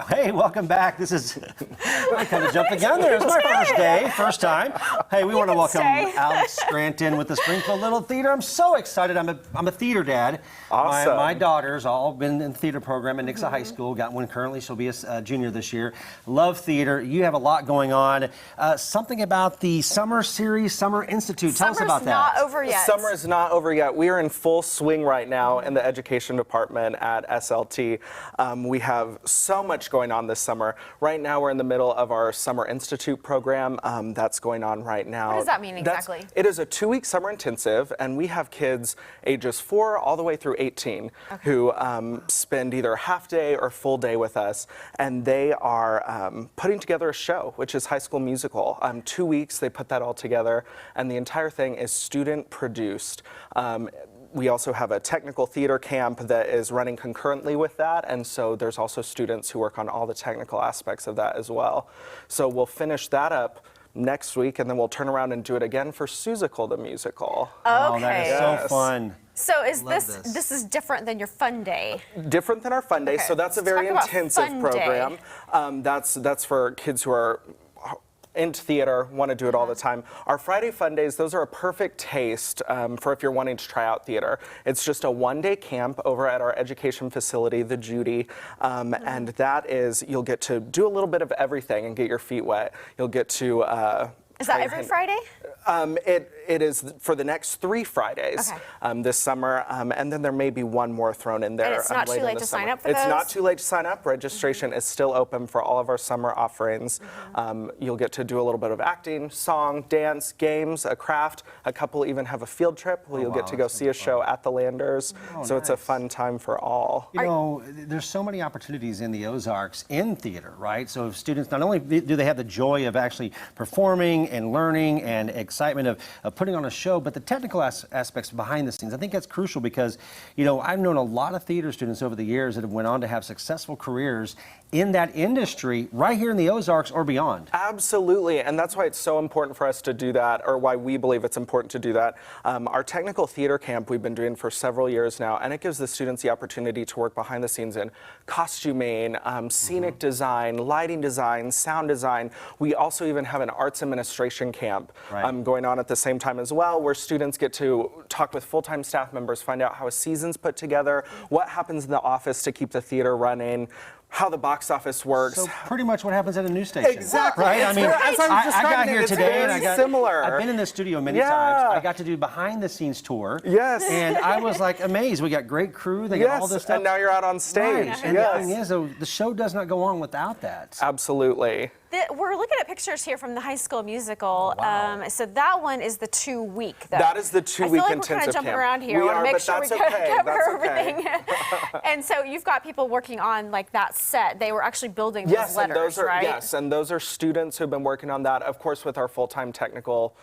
Hey, welcome back. This is, I kind of jumped the gun there. It's my first time. Hey, we want to welcome Alex Scranton with the Springfield Little Theater. I'm so excited. I'm a theater dad. Awesome. My daughters all been in the theater program at Nixa High School. Got one currently. She'll be a junior this year. Love theater. You have a lot going on. Something about the summer series, Summer Institute. Tell us about that. Summer's not over yet. Summer is not over yet. We are in full swing right now in the education department at SLT. We have so much going on this summer. Right now we're in the middle of our Summer Institute program that's going on right now. What does that mean exactly? It is a 2-week summer intensive, and we have kids ages 4 all the way through 18 who spend either half day or full day with us, and they are putting together a show, which is High School Musical. 2 weeks they put that all together, and the entire thing is student produced. We also have a technical theater camp that is running concurrently with that, and so there's also students who work on all the technical aspects of that as well. So we'll finish that up next week, and then we'll turn around and do it again for Susical the Musical. Oh, that is so fun. So is this is different than your fun day? Different than our fun day, so that's a very intensive program. That's for kids who are into theater, want to do it all the time. Our Friday Fun Days, those are a perfect taste for if you're wanting to try out theater. It's just a 1-day camp over at our education facility, the Judy, and that is, you'll get to do a little bit of everything and get your feet wet. You'll get to is that every Friday? It is for the next 3 Fridays this summer, and then there may be one more thrown in there. And it's not too late to sign up for those? It's not too late to sign up. Registration is still open for all of our summer offerings. You'll get to do a little bit of acting, song, dance, games, a craft. A couple even have a field trip where you'll get to go see a show at the Landers. So it's a fun time for all. You know, there's so many opportunities in the Ozarks in theater, right? So if students, not only do they have the joy of actually performing and learning and excitement of putting on a show, but the technical aspects behind the scenes. I think that's crucial because, you know, I've known a lot of theater students over the years that have went on to have successful careers in that industry right here in the Ozarks or beyond. Absolutely, and that's why it's so important for us to do that, or why we believe it's important to do that. Our technical theater camp we've been doing for several years now, and it gives the students the opportunity to work behind the scenes in costuming, scenic design, lighting design, sound design. We also even have an arts administration camp going on at the same time as well, where students get to talk with full-time staff members, find out how a season's put together, what happens in the office to keep the theater running, how the box office works. So pretty much what happens at a news station. Exactly. Right? I mean, I got here today and I've been in the studio many times. I got to do behind the scenes tour. Yes. And I was like amazed. We got great crew. They got all this stuff. And now you're out on stage. Right. And the thing is, though, the show does not go on without that. Absolutely. We're looking at pictures here from the High School Musical. So that one is the 2-week, though. That is the 2-week intensive camp. I feel like we're kind of jumping around here. We I want to are, make sure we cover everything. And so you've got people working on like that set. They were actually building those letters, right? Yes, and those are students who've been working on that, of course, with our full-time technical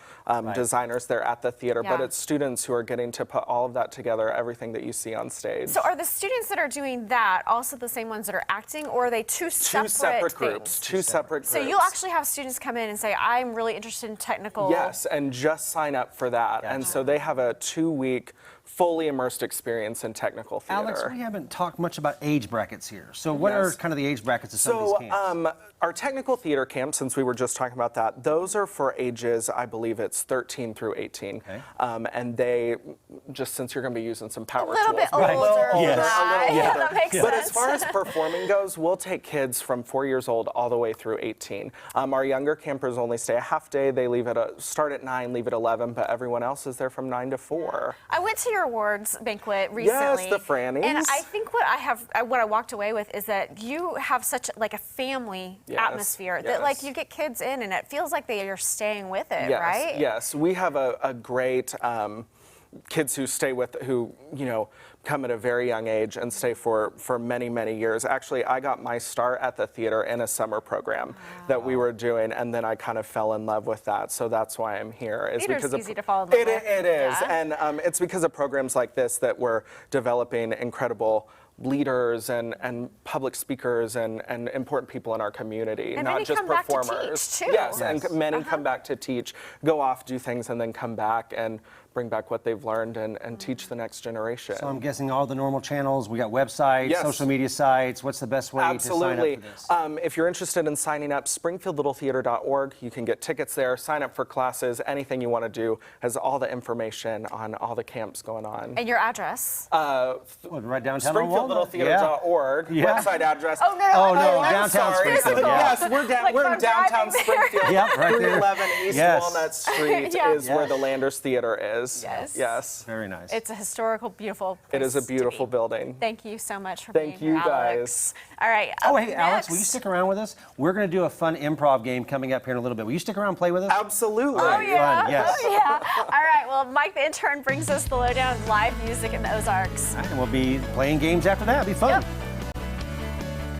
designers there at the theater. But it's students who are getting to put all of that together, everything that you see on stage. So are the students that are doing that also the same ones that are acting, or are they two separate groups? Two separate groups. So you'll actually have students come in and say, I'm really interested in technical. Yes, and just sign up for that. And so they have a 2-week fully immersed experience in technical theater. Alex, we haven't talked much about age brackets here. So what are kind of the age brackets of some of these camps? Our technical theater camps, since we were just talking about that, those are for ages, I believe it's 13 through 18. And they, just since you're going to be using some power tools. A little bit older. Yeah, that makes sense. But as far as performing goes, we'll take kids from 4 years old all the way through 18. Our younger campers only stay a half day. They leave start at 9, leave at 11, but everyone else is there from 9 to 4. I went to your awards banquet recently. Yes, the Frannies. And I think what I walked away with is that you have such like a family atmosphere that like you get kids in and it feels like they are staying with it, right? Yes, we have a great kids who stay with, who, you know, come at a very young age and stay for many, many years. Actually, I got my start at the theater in a summer program that we were doing, and then I kind of fell in love with that. So that's why I'm here. Theater's easy to fall in love with. It is, and it's because of programs like this that we're developing incredible leaders and public speakers and important people in our community, and not just performers. Back to teach too. Yes, and many come back to teach, go off, do things, and then come back and bring back what they've learned and teach the next generation. So I'm guessing all the normal channels, we got websites, Yes. social media sites. What's the best way to sign up for this? If you're interested in signing up, springfieldlittletheater.org. You can get tickets there, sign up for classes, anything you want to do, has all the information on all the camps going on. And your address? Right downtown on Walnut. Springfieldlittletheater.org, website address. Oh, no, Oh, no, I'm downtown sorry. Springfield. Yes, Yeah. we're in downtown Springfield. Yep, right there. 311 East Yes. Walnut Street Yeah. is where the Landers Theater is. Yes. Yes. Very nice. It's a historical, beautiful It place is a to beautiful be. building. Thank you so much for Thank being you, here, Alex. guys. All right. Oh, up hey, Alex, will you next- stick around with us? We're going to do a fun improv game coming up here in a little bit. Will you stick around and play with us? Absolutely. Oh, yeah. Fun, yes. Oh, yeah. All right. Well, Mike, the intern, brings us the lowdown of live music in the Ozarks. And we'll be playing games after that. It'll be fun. Yep.